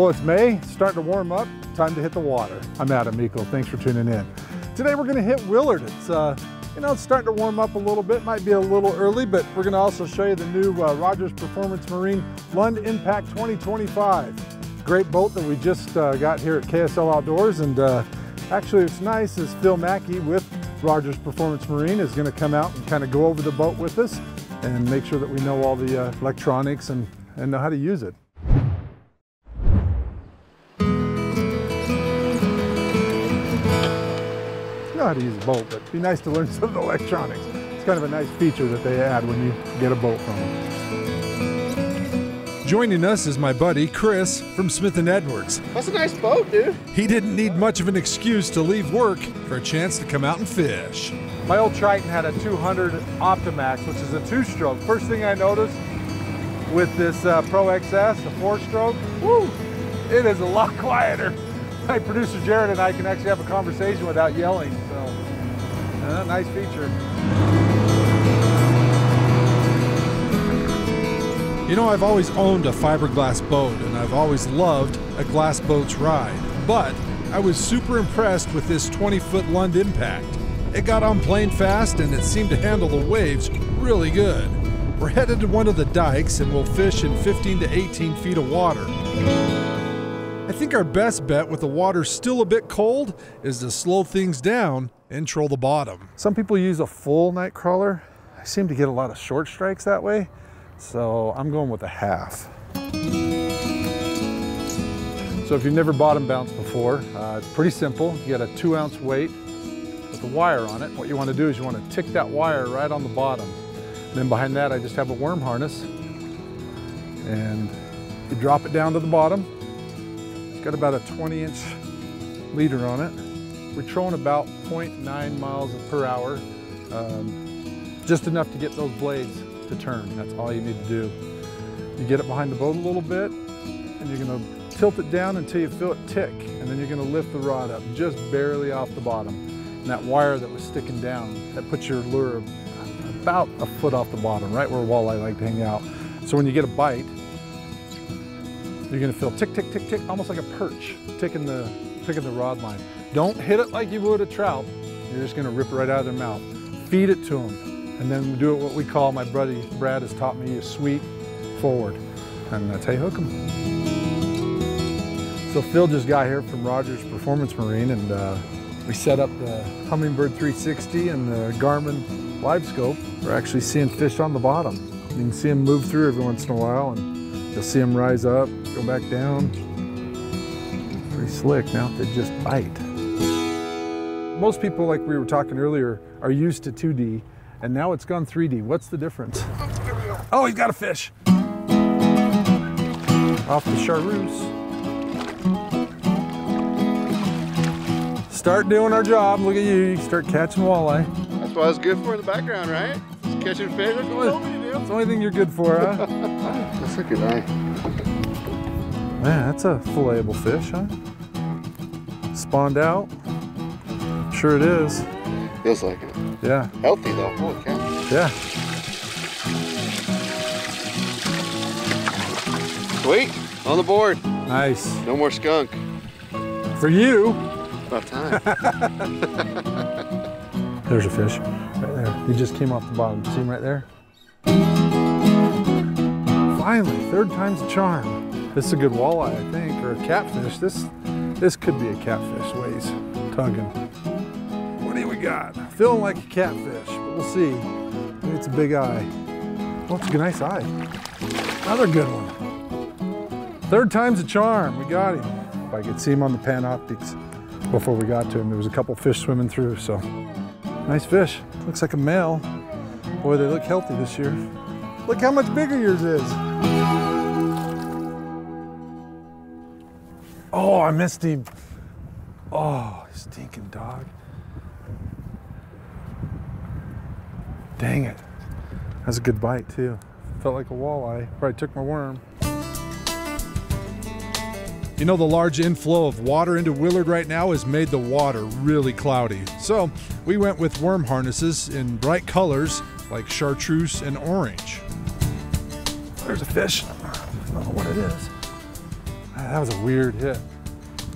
Well, it's May, it's starting to warm up, time to hit the water. I'm Adam Meikle, thanks for tuning in. Today we're gonna hit Willard. It's it's starting to warm up a little bit, might be a little early, but we're gonna also show you the new Rogers Performance Marine Lund Impact 2025. Great boat that we just got here at KSL Outdoors, and actually it's nice is Phil MacKay with Rogers Performance Marine is gonna come out and kind of go over the boat with us and make sure that we know all the electronics and know how to use it. Know how to use a boat, but it'd be nice to learn some of the electronics. It's kind of a nice feature that they add when you get a boat from them. Joining us is my buddy Chris from Smith & Edwards. That's a nice boat, dude. He didn't need much of an excuse to leave work for a chance to come out and fish. My old Triton had a 200 Optimax, which is a 2-stroke. First thing I noticed with this Pro XS, a 4-stroke, woo, it is a lot quieter. My producer Jared and I can actually have a conversation without yelling, so nice feature. You know, I've always owned a fiberglass boat, and I've always loved a glass boat's ride, but I was super impressed with this 20-foot Lund Impact. It got on plane fast, and it seemed to handle the waves really good. We're headed to one of the dikes, and we'll fish in 15 to 18 feet of water. I think our best bet with the water still a bit cold is to slow things down and troll the bottom. Some people use a full night crawler. I seem to get a lot of short strikes that way, so I'm going with a half. So if you've never bottom bounced before, it's pretty simple. You got a 2-ounce weight with a wire on it. What you want to do is you want to tick that wire right on the bottom. And then behind that I just have a worm harness, and you drop it down to the bottom. Got about a 20-inch leader on it. We're trolling about 0.9 miles per hour, just enough to get those blades to turn. That's all you need to do. You get it behind the boat a little bit, and you're gonna tilt it down until you feel it tick, and then you're gonna lift the rod up just barely off the bottom. And that wire that was sticking down, that puts your lure about a foot off the bottom, right where walleye like to hang out. So when you get a bite, you're gonna feel tick, tick, tick, tick, almost like a perch, ticking the rod line. Don't hit it like you would a trout. You're just gonna rip it right out of their mouth. Feed it to them, and then do it what we call, my buddy Brad has taught me, you sweep forward. And that's how you hook them. So Phil just got here from Rogers Performance Marine, and we set up the Humminbird 360 and the Garmin Live Scope. We're actually seeing fish on the bottom. You can see them move through every once in a while, and you'll see them rise up, go back down. Pretty slick. Now they just bite. Most people, like we were talking earlier, are used to 2D, and now it's gone 3D. What's the difference? Oh, he's got a fish. Off the chartreuse. Start doing our job. Look at you. You start catching walleye. That's what I was good for in the background, right? Just catching fish. That's what you told me to do. It's the only thing you're good for, huh? That's a good eye. Man, that's a filletable fish, huh? Spawned out. Sure it is. Feels like it. Yeah. Healthy though. Holy cow. Yeah. Sweet. On the board. Nice. No more skunk. For you. About time. There's a fish right there. He just came off the bottom. See him right there? Finally, 3rd time's a charm. This is a good walleye, I think, or a catfish. This could be a catfish. Ways tugging. What do we got? Feeling like a catfish, but we'll see. Maybe it's a big eye. Oh, it's a nice eye. Another good one. 3rd time's a charm. We got him. If I could see him on the Panoptics before we got to him. There was a couple fish swimming through, so nice fish. Looks like a male. Boy, they look healthy this year. Look how much bigger yours is. Oh, I missed him. Oh, stinking dog. Dang it. That's a good bite too. Felt like a walleye. Probably took my worm. You know, the large inflow of water into Willard right now has made the water really cloudy. So we went with worm harnesses in bright colors like chartreuse and orange. There's a fish. I don't know what it is. That was a weird hit.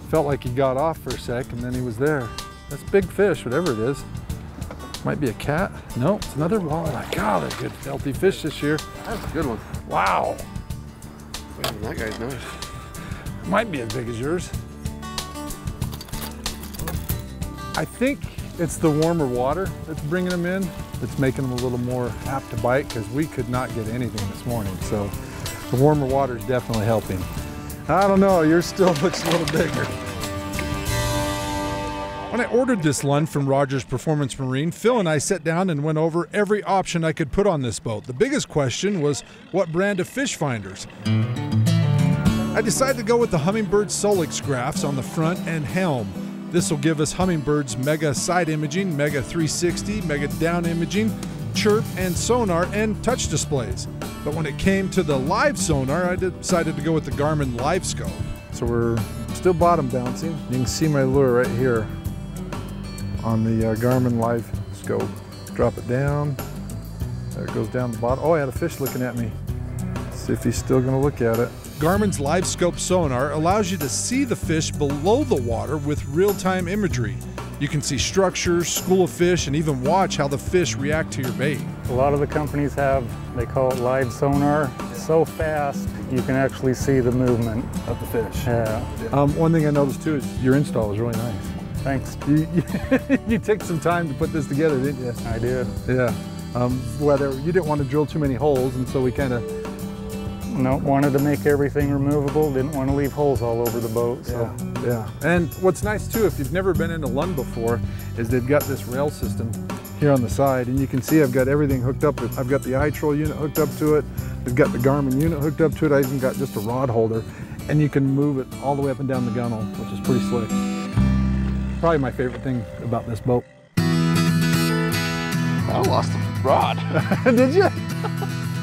Felt like he got off for a sec and then he was there. That's big fish, whatever it is. Might be a cat. No, it's another walleye. God, they're good healthy fish this year. That's a good one. Wow. Man, that guy's nice. Might be as big as yours. I think it's the warmer water that's bringing them in. It's making them a little more apt to bite because we could not get anything this morning. So the warmer water is definitely helping. I don't know, yours still looks a little bigger. When I ordered this Lund from Rogers Performance Marine, Phil and I sat down and went over every option I could put on this boat. The biggest question was what brand of fish finders. I decided to go with the Humminbird Solix graphs on the front and helm. This will give us Hummingbird's Mega Side Imaging, Mega 360, Mega Down Imaging, chirp and sonar and touch displays. But when it came to the live sonar, I decided to go with the Garmin Live Scope. So we're still bottom bouncing. You can see my lure right here on the Garmin Live Scope. Drop it down. There it goes down the bottom. Oh, I had a fish looking at me. Let's see if he's still gonna look at it. Garmin's Live Scope sonar allows you to see the fish below the water with real-time imagery. You can see structures, school of fish, and even watch how the fish react to your bait. A lot of the companies have, they call it live sonar. It's so fast, you can actually see the movement Of the fish. Yeah. One thing I noticed too is your install is really nice. Thanks. You took some time to put this together, didn't you? I did. Yeah. Whether you didn't want to drill too many holes, and so we kind of No, wanted to make everything removable, didn't want to leave holes all over the boat. So. Yeah. And what's nice too, if you've never been into Lund before, is they've got this rail system here on the side, and you can see I've got everything hooked up. I've got the iTroll unit hooked up to it. We've got the Garmin unit hooked up to it. I even got just a rod holder, and you can move it all the way up and down the gunnel, which is pretty slick. Probably my favorite thing about this boat. I lost the rod. Did you?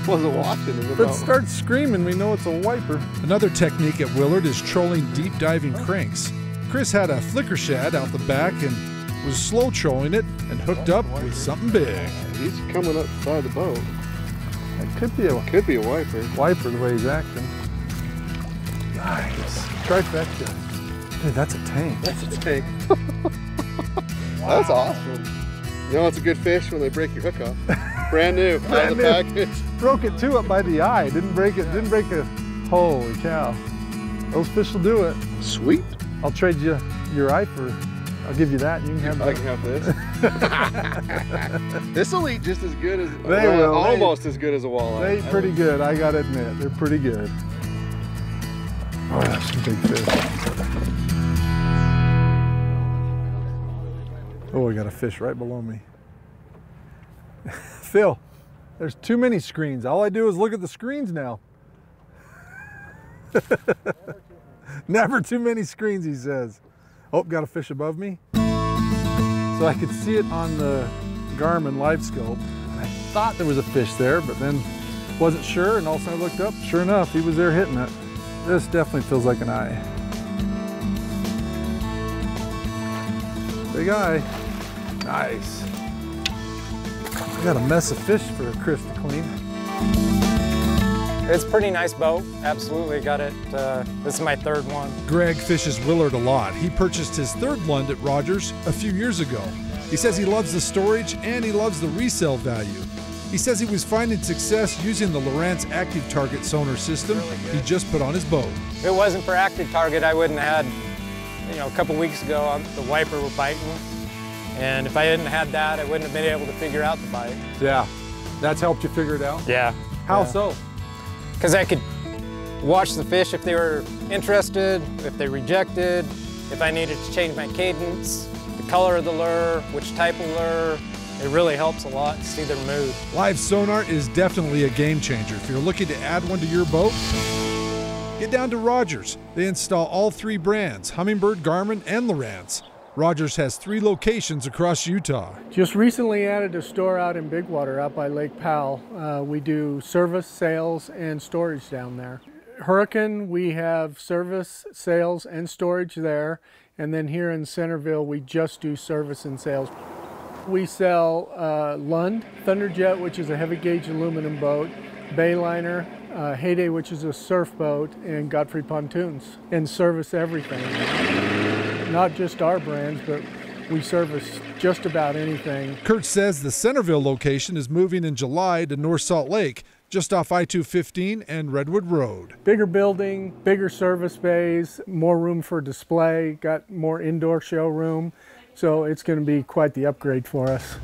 Wasn't watching it. If it starts screaming, we know it's a wiper. Another technique at Willard is trolling deep diving cranks. Chris had a flicker shad out the back and was slow trolling it and hooked up with something big. He's coming up beside the boat. It could be a wiper. wiper the way he's acting. Nice. Trifecta. Dude, that's a tank. That's a tank. That's awesome. You know it's a good fish when they break your hook off. Brand new, out of the package. Broke it too up by the eye. Didn't break it. Didn't break it. Holy cow. Those fish will do it. Sweet. I'll trade you your eye for. I'll give you that. You can have that. I can have this. This will eat just as good as. They will. Almost as good as a walleye. They eat pretty good. I gotta admit, they're pretty good. Oh, that's some big fish. Oh, we got a fish right below me. Phil, there's too many screens. All I do is look at the screens now. Never too many screens, he says. Oh, got a fish above me. So I could see it on the Garmin Live Scope. I thought there was a fish there, but then wasn't sure, and all of a sudden I looked up. Sure enough, he was there hitting it. This definitely feels like an eye. Big eye. Nice. I got a mess of fish for Chris to clean. It's a pretty nice boat. Absolutely got it. This is my third one. Greg fishes Willard a lot. He purchased his third Lund at Rogers a few years ago. He says he loves the storage and he loves the resale value. He says he was finding success using the Lowrance Active Target sonar system he just put on his boat. If it wasn't for Active Target, I wouldn't have had, a couple weeks ago, the wiper were biting. And if I hadn't had that, I wouldn't have been able to figure out the bite. Yeah, that's helped you figure it out? Yeah. How so? Because I could watch the fish if they were interested, if they rejected, if I needed to change my cadence, the color of the lure, which type of lure. It really helps a lot to see their mood. Live sonar is definitely a game changer. If you're looking to add one to your boat, get down to Rogers. They install all three brands, Humminbird, Garmin, and Lowrance. Rogers has 3 locations across Utah. Just recently added a store out in Bigwater, out by Lake Powell. We do service, sales, and storage down there. Hurricane, we have service, sales, and storage there. And then here in Centerville, we just do service and sales. We sell Lund Thunderjet, which is a heavy gauge aluminum boat, Bayliner, Heyday, which is a surf boat, and Godfrey Pontoons, and service everything. Not just our brands, but we service just about anything. Kurt says the Centerville location is moving in July to North Salt Lake, just off I-215 and Redwood Road. Bigger building, bigger service bays, more room for display, got more indoor showroom. So it's going to be quite the upgrade for us.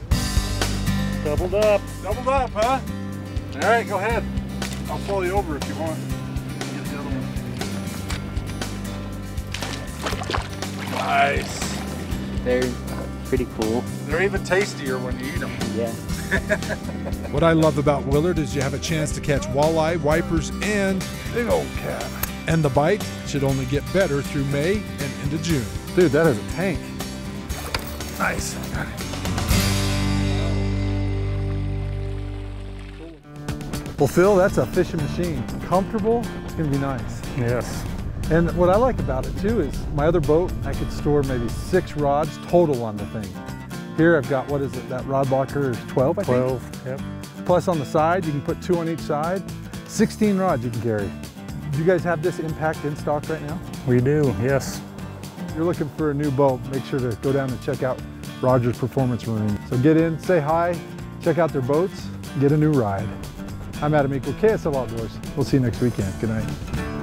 Doubled up. Doubled up, huh? All right, go ahead. I'll pull you over if you want. Get the other one. Nice. They're pretty cool. They're even tastier when you eat them. Yeah. What I love about Willard is you have a chance to catch walleye, wipers, and Big old cat. And the bite should only get better through May and into June. Dude, that is a tank. Nice. Well, Phil, that's a fishing machine. Comfortable, it's gonna be nice. Yes. And what I like about it too is my other boat, I could store maybe 6 rods total on the thing. Here I've got, what is it, that rod blocker is 12, I think? 12, yep. Plus on the side, you can put 2 on each side. 16 rods you can carry. Do you guys have this Impact in stock right now? We do, yes. If you're looking for a new boat, make sure to go down and check out Rogers Performance Marine. So get in, say hi, check out their boats, get a new ride. I'm Adam Equal, KSL Outdoors. We'll see you next weekend. Good night.